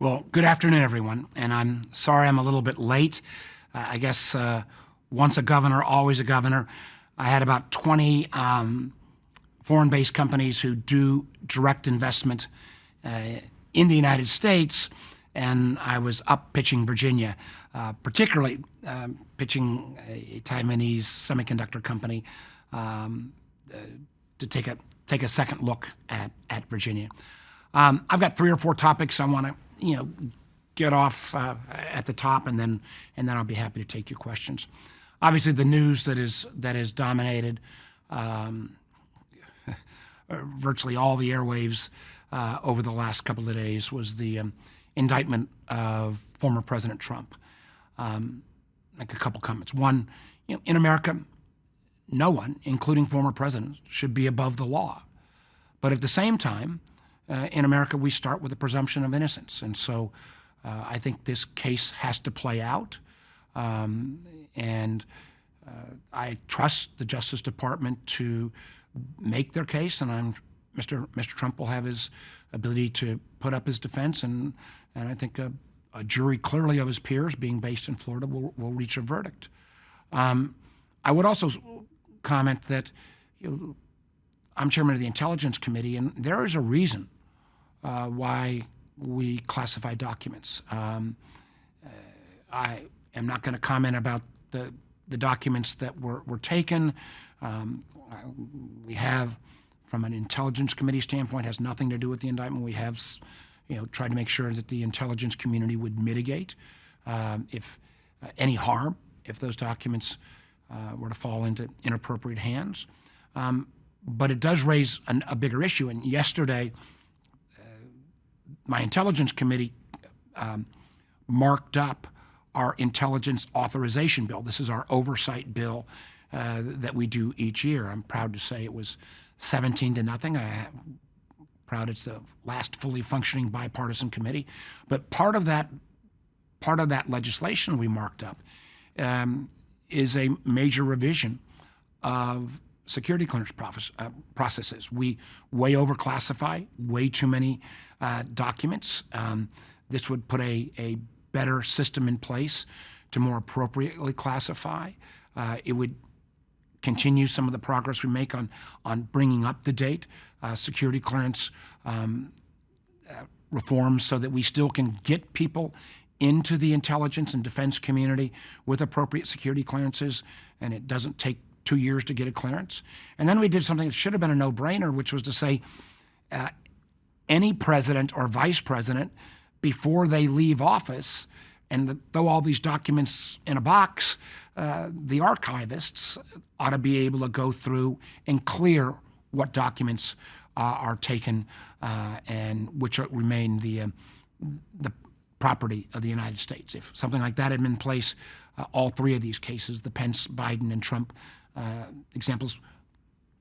Well, good afternoon, everyone. And I'm sorry I'm a little bit late. I guess once a governor, always a governor. I had about 20 foreign-based companies who do direct investment in the United States, and I was up pitching Virginia, particularly pitching a Taiwanese semiconductor company to take a second look at Virginia. I've got 3 or 4 topics I want to get off at the top, and then I'll be happy to take your questions. Obviously, the news that is dominated virtually all the airwaves over the last couple of days was the indictment of former President Trump. Make a couple comments. One, in America, no one, including former presidents, should be above the law. But at the same time, in America, we start with the presumption of innocence. And so I think this case has to play out. And I trust the Justice Department to make their case. And Mr. Trump will have his ability to put up his defense. And I think a jury clearly of his peers, being based in Florida, will reach a verdict. I would also comment that I'm chairman of the Intelligence Committee, and there is a reason why we classify documents. I am not going to comment about the documents that were taken. We have, from an Intelligence Committee standpoint, has nothing to do with the indictment. We have, tried to make sure that the intelligence community would mitigate if any harm if those documents were to fall into inappropriate hands. But it does raise a bigger issue. And yesterday, my Intelligence Committee marked up our Intelligence Authorization Bill. This is our oversight bill that we do each year. I'm proud to say it was 17-0. I'm proud it's the last fully functioning bipartisan committee. But part of that legislation we marked up is a major revision of security clearance processes. We way overclassify way too many documents. This would put a better system in place to more appropriately classify. It would continue some of the progress we make on bringing up to date security clearance reforms so that we still can get people into the intelligence and defense community with appropriate security clearances, and it doesn't take 2 years to get a clearance. And then we did something that should have been a no-brainer, which was to say any president or vice president, before they leave office and throw all these documents in a box, the archivists ought to be able to go through and clear what documents are taken and which remain the property of the United States. If something like that had been in place, all 3 of these cases, the Pence, Biden, and Trump examples,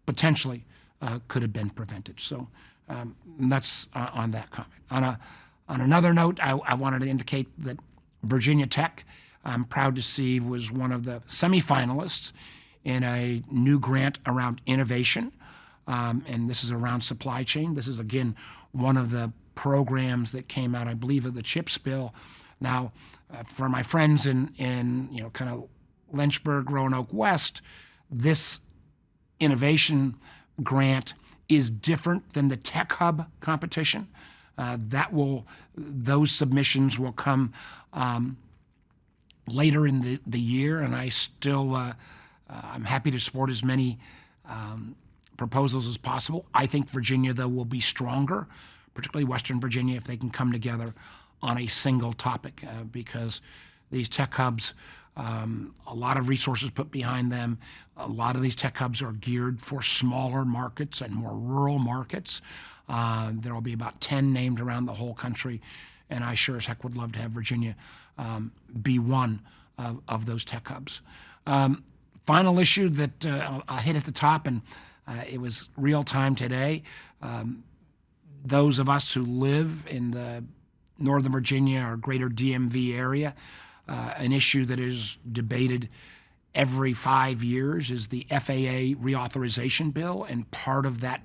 potentially could have been prevented. So that's on that comment. On another note, I wanted to indicate that Virginia Tech, I'm proud to see, was one of the semifinalists in a new grant around innovation, and this is around supply chain. This is, again, one of the programs that came out, I believe, of the CHIPS bill. Now, for my friends in kind of Lynchburg, Roanoke West, this innovation grant is different than the Tech Hub competition. Those submissions will come later in the year, and I'm happy to support as many proposals as possible. I think Virginia, though, will be stronger, particularly Western Virginia, if they can come together on a single topic, because these tech hubs, a lot of resources put behind them. A lot of these tech hubs are geared for smaller markets and more rural markets. There will be about 10 named around the whole country, and I sure as heck would love to have Virginia be one of those tech hubs. Final issue that I'll hit at the top, and it was real time today. Those of us who live in the Northern Virginia or greater DMV area, an issue that is debated every 5 years is the FAA reauthorization bill, and part of that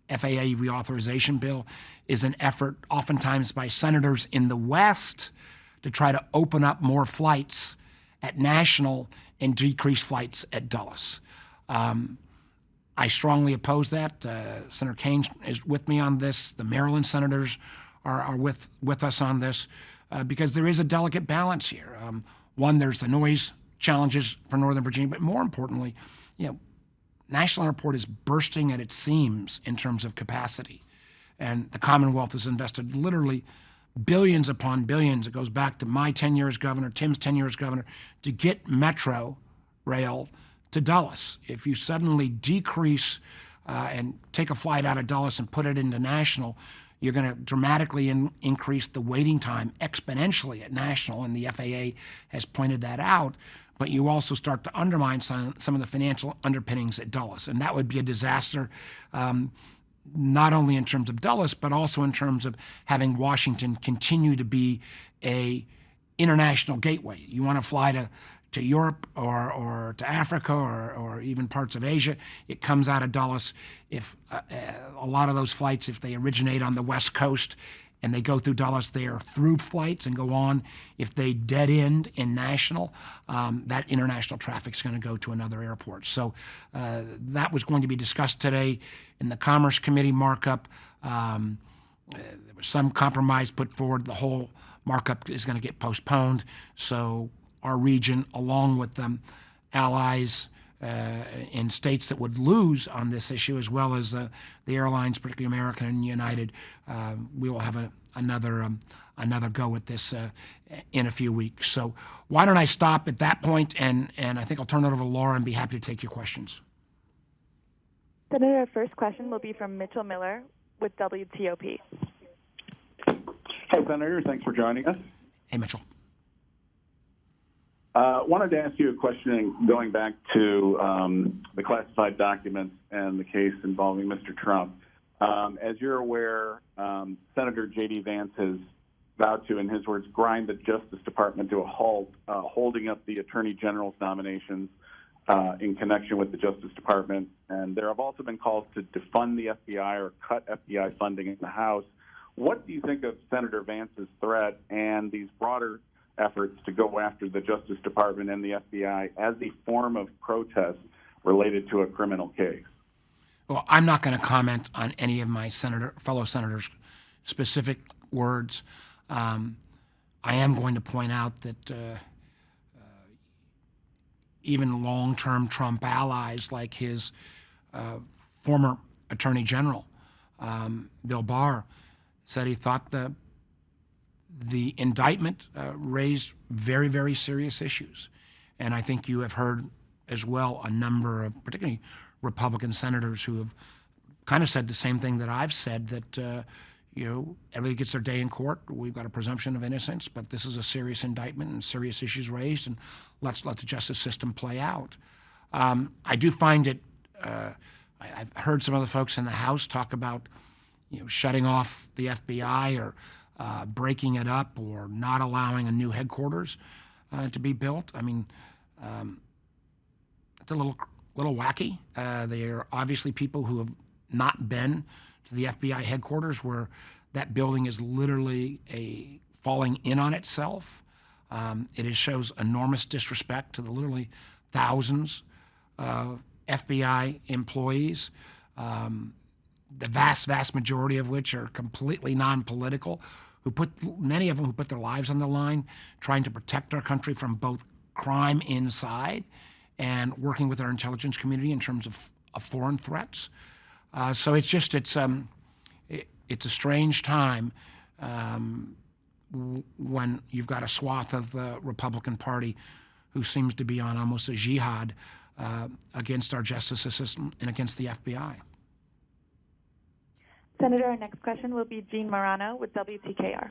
FAA reauthorization bill is an effort, oftentimes by senators in the West, to try to open up more flights at National and decrease flights at Dulles. I strongly oppose that. Senator Kaine is with me on this. The Maryland senators are with us on this because there is a delicate balance here. One, there's the noise challenges for Northern Virginia, but more importantly, National Airport is bursting at its seams in terms of capacity. And the Commonwealth has invested literally billions upon billions. It goes back to my tenure as governor, Tim's tenure as governor, to get Metro Rail to Dulles. If you suddenly decrease and take a flight out of Dulles and put it into National, you're going to dramatically increase the waiting time exponentially at National, and the FAA has pointed that out. But you also start to undermine some of the financial underpinnings at Dulles, and that would be a disaster, not only in terms of Dulles, but also in terms of having Washington continue to be a international gateway. You want to fly to Europe or to Africa or even parts of Asia, it comes out of Dulles. If a lot of those flights, if they originate on the West Coast and they go through Dulles, they are through flights and go on. If they dead end in National, that international traffic is going to go to another airport. So that was going to be discussed today in the Commerce Committee markup. There was some compromise put forward. The whole markup is going to get postponed. So our region, along with allies in states that would lose on this issue, as well as the airlines, particularly American and United, we will have another go at this in a few weeks. So why don't I stop at that point, and I think I'll turn it over to Laura and be happy to take your questions. Senator, our first question will be from Mitchell Miller with WTOP. Hi, Senator. Thanks for joining us. Hey, Mitchell. Wanted to ask you a question going back to the classified documents and the case involving Mr. Trump. As you're aware, Senator J.D. Vance has vowed to, in his words, grind the Justice Department to a halt, holding up the Attorney General's nominations in connection with the Justice Department. And there have also been calls to defund the FBI or cut FBI funding in the House. What do you think of Senator Vance's threat and these broader efforts to go after the Justice Department and the FBI as a form of protest related to a criminal case? Well, I'm not going to comment on any of my fellow senators' specific words. I am going to point out that even long-term Trump allies like his former Attorney General, Bill Barr, said he thought the indictment raised very, very serious issues. And I think you have heard as well a number of particularly Republican senators who have kind of said the same thing that I've said, that everybody gets their day in court. We've got a presumption of innocence, but this is a serious indictment and serious issues raised, and let's let the justice system play out. I do find it, I've heard some other folks in the House talk about shutting off the FBI or breaking it up or not allowing a new headquarters to be built. I mean, it's a little wacky. They are obviously people who have not been to the FBI headquarters, where that building is literally falling in on itself. It shows enormous disrespect to the literally thousands of FBI employees, the vast majority of which are completely non-political, many of them who put their lives on the line trying to protect our country from both crime inside and working with our intelligence community in terms of foreign threats. So it's a strange time when you've got a swath of the Republican Party who seems to be on almost a jihad against our justice system and against the FBI. Senator, our next question will be Gene Marrano with WTKR.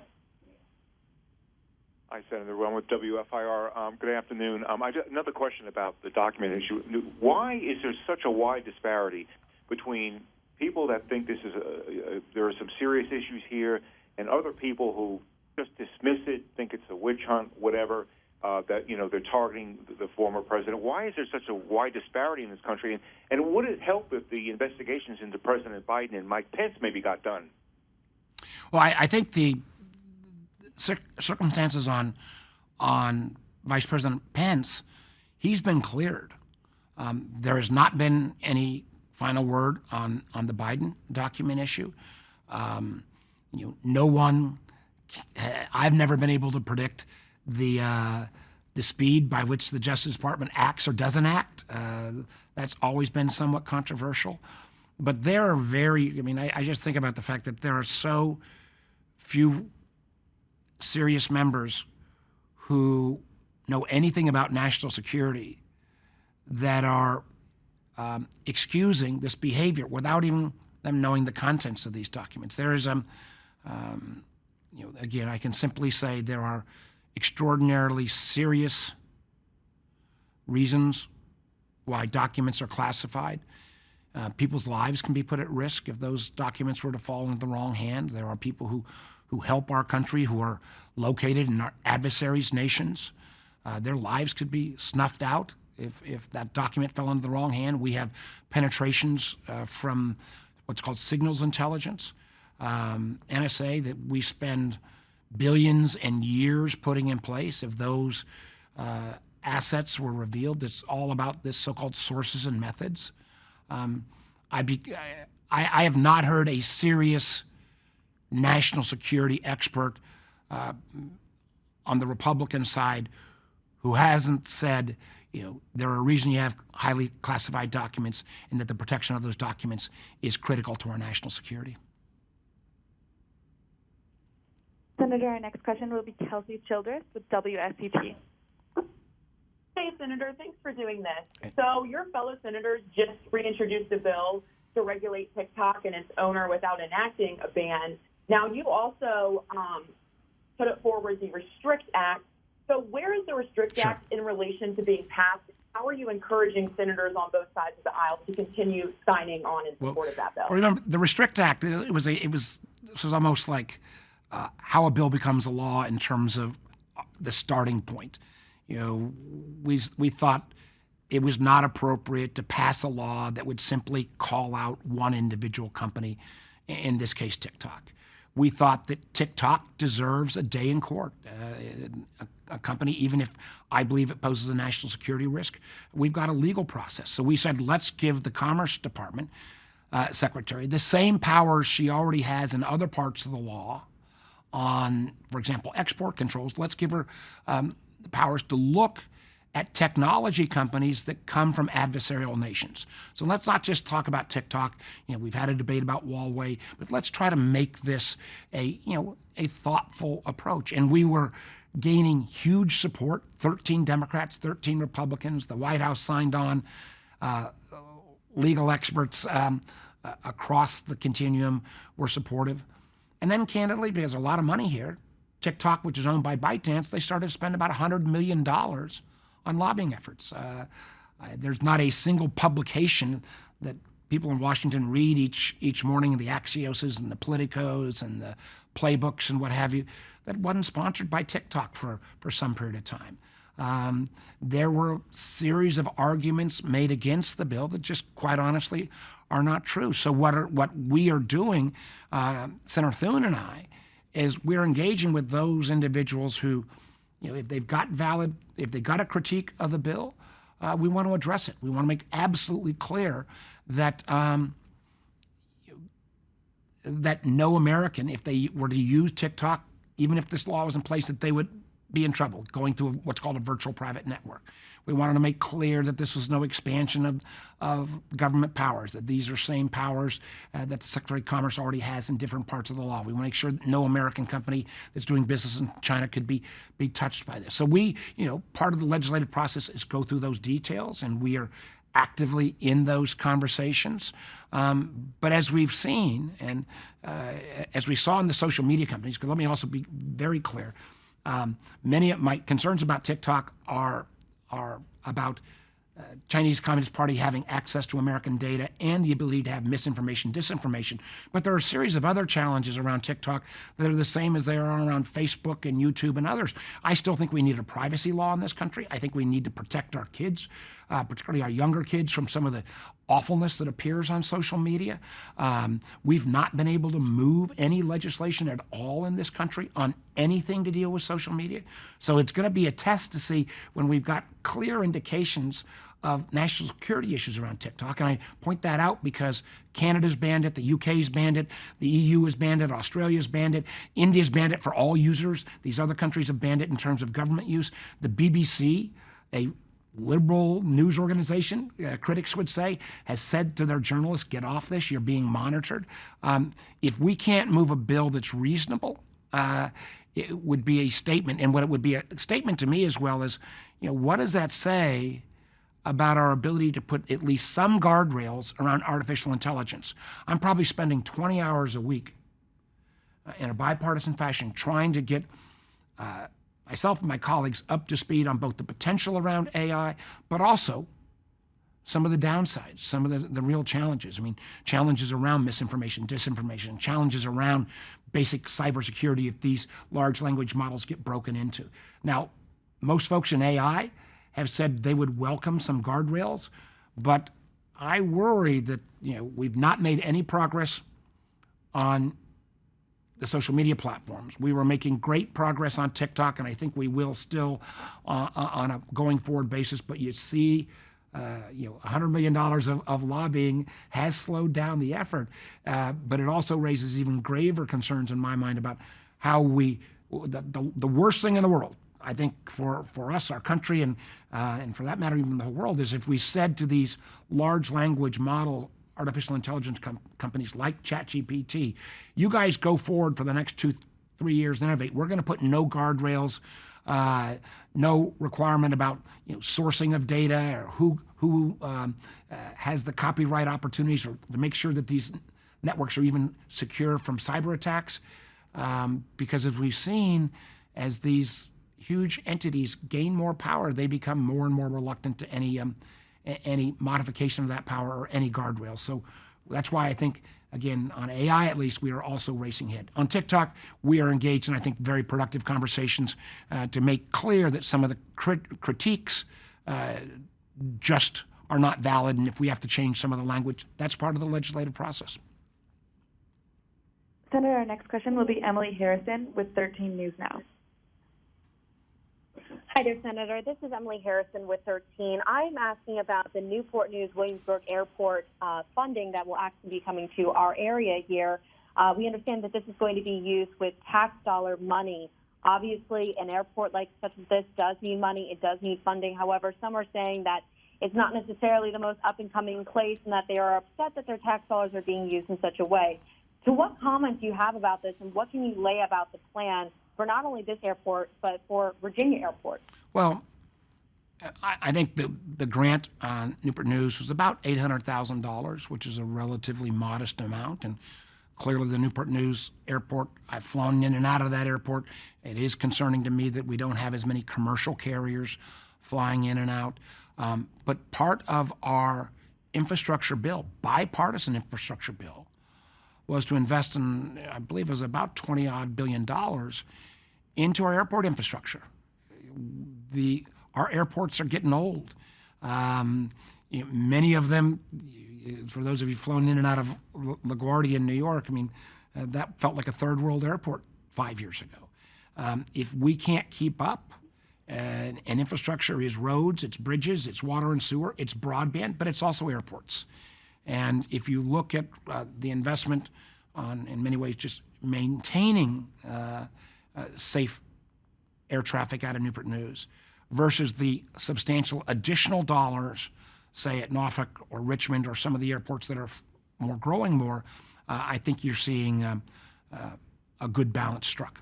Hi, Senator. Well, with WFIR. Good afternoon. Another question about the document issue. Why is there such a wide disparity between people that think there are some serious issues here and other people who just dismiss it, think it's a witch hunt, whatever? that they're targeting the former president. Why is there such a wide disparity in this country? And would it help if the investigations into President Biden and Mike Pence maybe got done? Well, I think the circumstances on Vice President Pence, he's been cleared. There has not been any final word on the Biden document issue. No one. I've never been able to predict the speed by which the Justice Department acts or doesn't act. That's always been somewhat controversial. But there are I just think about the fact that there are so few serious members who know anything about national security that are excusing this behavior without even them knowing the contents of these documents. There is, again, I can simply say there are extraordinarily serious reasons why documents are classified. People's lives can be put at risk if those documents were to fall into the wrong hands. There are people who help our country who are located in our adversaries' nations. Their lives could be snuffed out if that document fell into the wrong hand. We have penetrations from what's called signals intelligence, NSA, that we spend billions and years putting in place. If those assets were revealed, it's all about this so-called sources and methods. I have not heard a serious national security expert on the Republican side who hasn't said, there are a reason you have highly classified documents and that the protection of those documents is critical to our national security. Senator, our next question will be Kelsey Childress with WSET. Hey, Senator, thanks for doing this. So your fellow senators just reintroduced a bill to regulate TikTok and its owner without enacting a ban. Now, you also put it forward the Restrict Act. So where is the Restrict Act in relation to being passed? How are you encouraging senators on both sides of the aisle to continue signing on in support of that bill? Remember, the Restrict Act, this was almost like how a bill becomes a law in terms of the starting point. We thought it was not appropriate to pass a law that would simply call out one individual company, in this case, TikTok. We thought that TikTok deserves a day in court. A company, even if I believe it poses a national security risk, we've got a legal process. So we said, let's give the Commerce Department secretary the same powers she already has in other parts of the law on, for example, export controls. Let's give her the powers to look at technology companies that come from adversarial nations. So let's not just talk about TikTok. We've had a debate about Huawei, but let's try to make this a thoughtful approach. And we were gaining huge support, 13 Democrats, 13 Republicans. The White House signed on. Legal experts across the continuum were supportive. And then candidly, because there's a lot of money here, TikTok, which is owned by ByteDance, they started to spend about $100 million on lobbying efforts. There's not a single publication that people in Washington read each morning, the Axioses and the Politicos and the Playbooks and what have you, that wasn't sponsored by TikTok for some period of time. There were a series of arguments made against the bill that just quite honestly are not true. So what we are doing, Senator Thune and I, is we're engaging with those individuals who, if they've got a critique of the bill, we want to address it. We want to make absolutely clear that that no American, if they were to use TikTok, even if this law was in place, that they would be in trouble going through what's called a virtual private network. We wanted to make clear that this was no expansion of government powers, that these are same powers that the Secretary of Commerce already has in different parts of the law. We want to make sure that no American company that's doing business in China could be touched by this. So we, part of the legislative process is go through those details, and we are actively in those conversations. But as we've seen, and as we saw in the social media companies, because let me also be very clear, many of my concerns about TikTok are about Chinese Communist Party having access to American data and the ability to have misinformation, disinformation. But there are a series of other challenges around TikTok that are the same as they are around Facebook and YouTube and others. I still think we need a privacy law in this country. I think we need to protect our kids, particularly our younger kids, from some of the awfulness that appears on social media. We've not been able to move any legislation at all in this country on anything to deal with social media. So it's going to be a test to see when we've got clear indications of national security issues around TikTok. And I point that out because Canada's banned it, the UK's banned it, the EU has banned it, Australia's banned it, India's banned it for all users. These other countries have banned it in terms of government use. The BBC, a liberal news organization, critics would say, has said to their journalists, get off this, you're being monitored. If we can't move a bill that's reasonable, it would be a statement. And what it would be a statement to me as well is, what does that say about our ability to put at least some guardrails around artificial intelligence? I'm probably spending 20 hours a week in a bipartisan fashion trying to get myself and my colleagues up to speed on both the potential around AI, but also some of the downsides, some of the real challenges. I mean, challenges around misinformation, disinformation, challenges around basic cybersecurity if these large language models get broken into. Now, most folks in AI have said they would welcome some guardrails, but I worry that we've not made any progress on the social media platforms. We were making great progress on TikTok, and I think we will still on a going forward basis. But you see, $100 million of lobbying has slowed down the effort, but it also raises even graver concerns in my mind about how the worst thing in the world, I think, for us, our country, and for that matter, even the whole world, is if we said to these large language model artificial intelligence companies like ChatGPT, you guys go forward for the next 2-3 years and innovate. We're going to put no guardrails, no requirement about sourcing of data or who has the copyright opportunities, or to make sure that these networks are even secure from cyber attacks. Because as we've seen, as these huge entities gain more power, they become more and more reluctant to any modification of that power or any guardrails. So that's why I think, again, on AI at least, we are also racing ahead. On TikTok, we are engaged in, I think, very productive conversations to make clear that some of the critiques just are not valid, and if we have to change some of the language, that's part of the legislative process. Senator, our next question will be Emily Harrison with 13 News Now. Hi there, Senator. This is Emily Harrison with 13. I'm asking about the Newport News Williamsburg Airport funding that will actually be coming to our area here. We understand that this is going to be used with tax dollar money. Obviously, an airport like such as this does need money. It does need funding. However, some are saying that it's not necessarily the most up-and-coming place and that they are upset that their tax dollars are being used in such a way. So what comments do you have about this, and what can you lay about the plan for not only this airport, but for Virginia Airport? Well, I think the grant on Newport News was about $800,000, which is a relatively modest amount. And clearly the Newport News Airport, I've flown in and out of that airport. It is concerning to me that we don't have as many commercial carriers flying in and out. But part of our infrastructure bill, bipartisan infrastructure bill, was to invest in, I believe it was about $20-odd billion into our airport infrastructure. Our airports are getting old. Many of them, for those of you flown in and out of LaGuardia in New York, I mean, that felt like a third world airport 5 years ago. If we can't keep up, and infrastructure is roads, it's bridges, it's water and sewer, it's broadband, but it's also airports. And if you look at the investment on, in many ways, just maintaining safe air traffic out of Newport News versus the substantial additional dollars, say at Norfolk or Richmond or some of the airports that are growing more, I think you're seeing a good balance struck.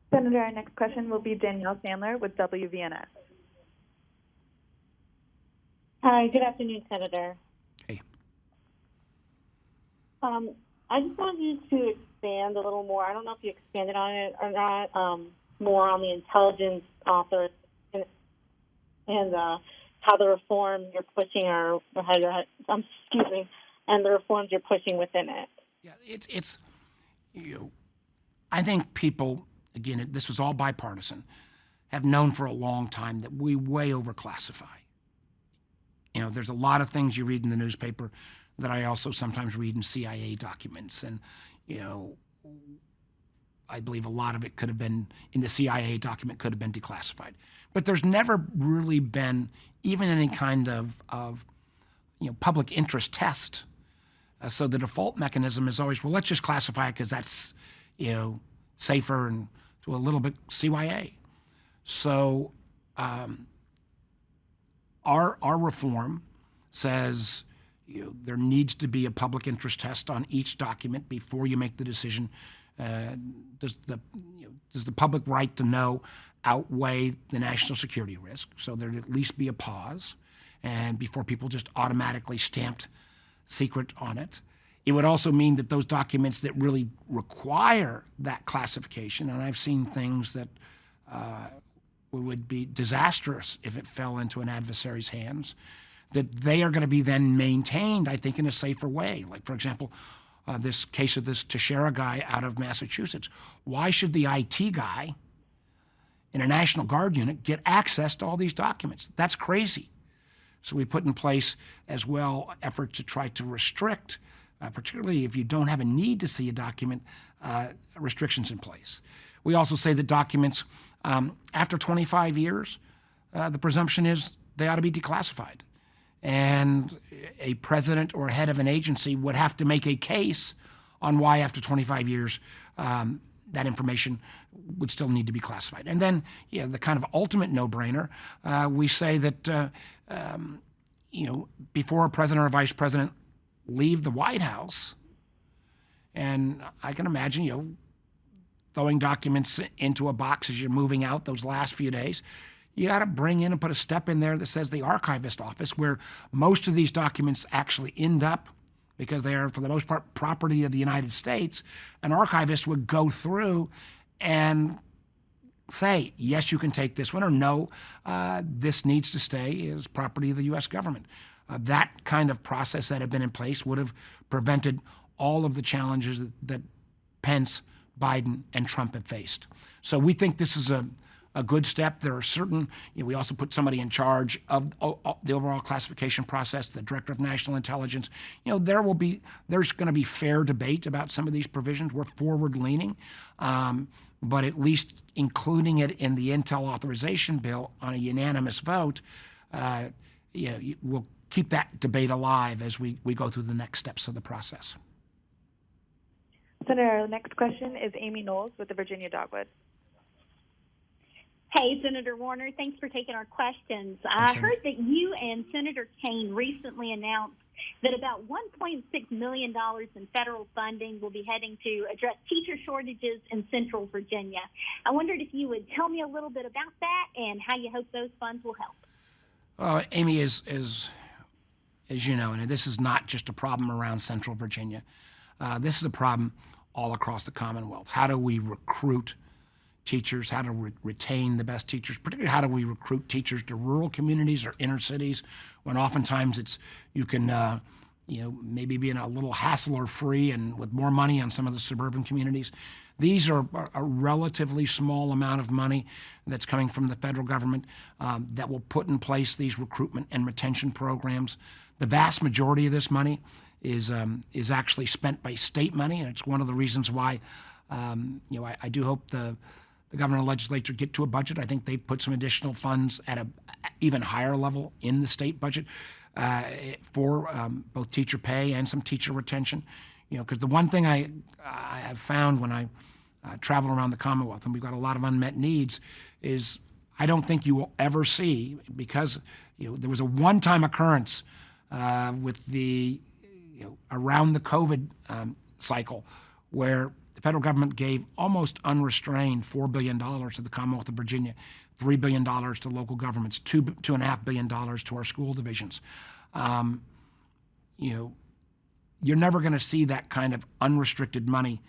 Senator, our next question will be Danielle Sandler with WVNS. Hi, good afternoon, Senator. Hey. I just wanted you to expand a little more. I don't know if you expanded on it or not, more on the intelligence author. and how the reform you're pushing are, and the reforms you're pushing within it. Yeah, it's you know, I think people, again, this was all bipartisan, have known for a long time that we way overclassify. You know, there's a lot of things you read in the newspaper that I also sometimes read in CIA documents, and you know, I believe a lot of it could have been in the CIA document, could have been declassified. But there's never really been even any kind of public interest test. So the default mechanism is always, well, let's just classify it because that's safer and to a little bit CYA. So our reform says there needs to be a public interest test on each document before you make the decision. Does the public right to know outweigh the national security risk? So there'd at least be a pause, and before people just automatically stamped secret on it. It would also mean that those documents that really require that classification, and I've seen things that would be disastrous if it fell into an adversary's hands, that they are going to be then maintained, I think, in a safer way. Like, for example, this case of this Teixeira guy out of Massachusetts. Why should the IT guy in a National Guard unit get access to all these documents? That's crazy. So we put in place as well efforts to try to restrict, particularly if you don't have a need to see a document, restrictions in place. We also say that documents after 25 years, the presumption is they ought to be declassified. And a president or head of an agency would have to make a case on why after 25 years that information would still need to be classified. And then the kind of ultimate no-brainer, we say that before a president or a vice president leave the White House, and I can imagine throwing documents into a box as you're moving out those last few days, you got to bring in and put a step in there that says the archivist office, where most of these documents actually end up, because they are, for the most part, property of the United States. An archivist would go through and say, yes, you can take this one, or no, this needs to stay as property of the U.S. government. That kind of process that had been in place would have prevented all of the challenges that Pence, Biden, and Trump have faced. So we think this is a good step. There are certain, we also put somebody in charge of the overall classification process, the Director of National Intelligence. There's going to be fair debate about some of these provisions. We're forward-leaning, but at least including it in the Intel authorization bill on a unanimous vote, we'll keep that debate alive as we go through the next steps of the process. Senator, our next question is Amy Knowles with the Virginia Dogwood. Hey, Senator Warner, thanks for taking our questions. I heard that you and Senator Kaine recently announced that about $1.6 million in federal funding will be heading to address teacher shortages in Central Virginia. I wondered if you would tell me a little bit about that and how you hope those funds will help. Amy, as you know, and this is not just a problem around Central Virginia. This is a problem all across the Commonwealth. How do we recruit teachers? How to retain the best teachers? Particularly, how do we recruit teachers to rural communities or inner cities, when oftentimes you can maybe be in a little hassle or free and with more money on some of the suburban communities. These are a relatively small amount of money that's coming from the federal government that will put in place these recruitment and retention programs. The vast majority of this money is actually spent by state money, and it's one of the reasons why I do hope the governor and legislature get to a budget. I think they put some additional funds at a even higher level in the state budget for both teacher pay and some teacher retention. Because the one thing I have found when I travel around the Commonwealth, and we've got a lot of unmet needs, is I don't think you will ever see, because there was a one-time occurrence with the around the COVID cycle, where the federal government gave almost unrestrained $4 billion to the Commonwealth of Virginia, $3 billion to local governments, $2.5 billion to our school divisions. You're never going to see that kind of unrestricted money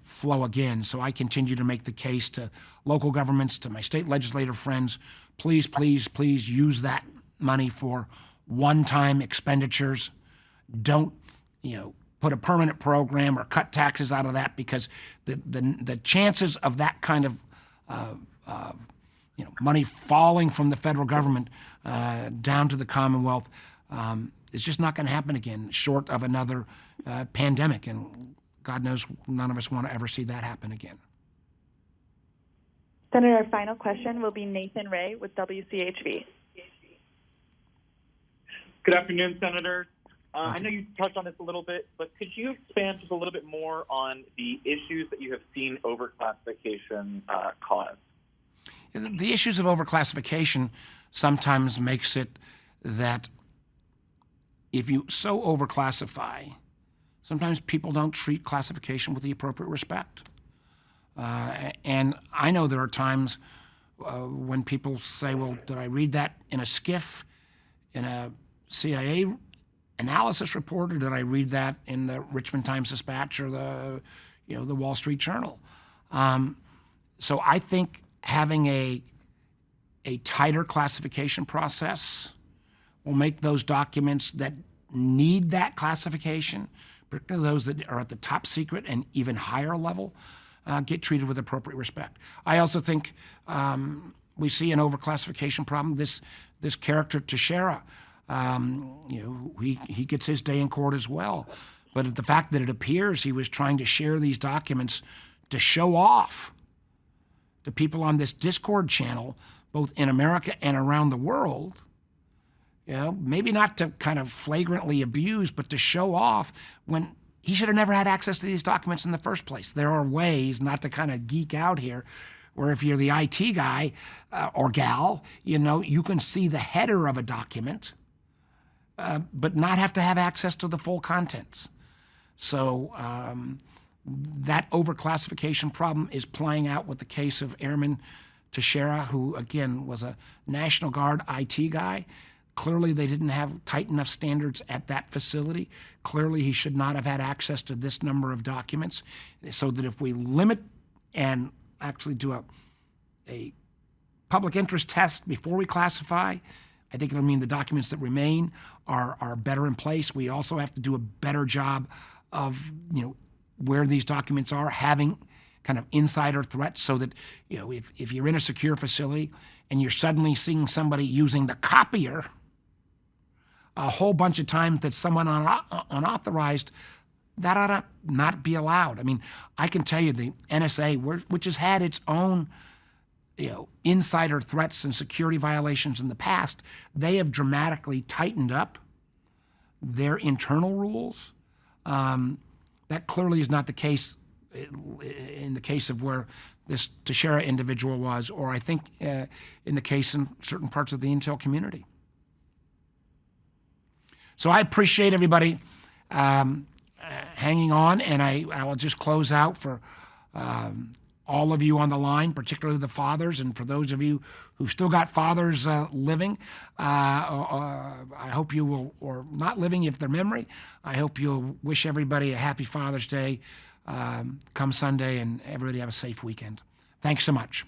flow again. So I continue to make the case to local governments, to my state legislative friends, please, please, please use that money for one-time expenditures. Don't, put a permanent program or cut taxes out of that, because the chances of that kind of money falling from the federal government down to the Commonwealth is just not going to happen again, short of another pandemic. And God knows none of us want to ever see that happen again. Senator, our final question will be Nathan Ray with WCHV. Good afternoon, Senator. I know you touched on this a little bit, but could you expand just a little bit more on the issues that you have seen overclassification cause? The issues of overclassification sometimes makes it that if you so overclassify, sometimes people don't treat classification with the appropriate respect. And I know there are times when people say, well, did I read that in a SCIF, in a CIA analysis report, or did I read that in the Richmond Times-Dispatch or the Wall Street Journal? So I think having a tighter classification process will make those documents that need that classification, particularly those that are at the top secret and even higher level, get treated with appropriate respect. I also think we see an overclassification problem. This character Teixeira, he gets his day in court as well. But the fact that it appears he was trying to share these documents to show off to people on this Discord channel, both in America and around the world, maybe not to kind of flagrantly abuse, but to show off, when he should have never had access to these documents in the first place. There are ways, not to kind of geek out here, where if you're the IT guy or gal, you can see the header of a document, but not have to have access to the full contents. So that overclassification problem is playing out with the case of Airman Teixeira, who, again, was a National Guard IT guy. Clearly, they didn't have tight enough standards at that facility. Clearly, he should not have had access to this number of documents. So that if we limit and actually do a public interest test before we classify, I think it'll mean the documents that remain are better in place. We also have to do a better job of, where these documents are, having kind of insider threats, so that, if you're in a secure facility and you're suddenly seeing somebody using the copier a whole bunch of times that's someone unauthorized, that ought to not be allowed. I mean, I can tell you the NSA, which has had its own insider threats and security violations in the past, they have dramatically tightened up their internal rules. That clearly is not the case in the case of where this Teixeira individual was, or I think in the case in certain parts of the intel community. So I appreciate everybody hanging on, and I will just close out for all of you on the line, particularly the fathers, and for those of you who still got fathers living, I hope you will, or not living if they're memory, I hope you'll wish everybody a happy Father's Day come Sunday, and everybody have a safe weekend. Thanks so much.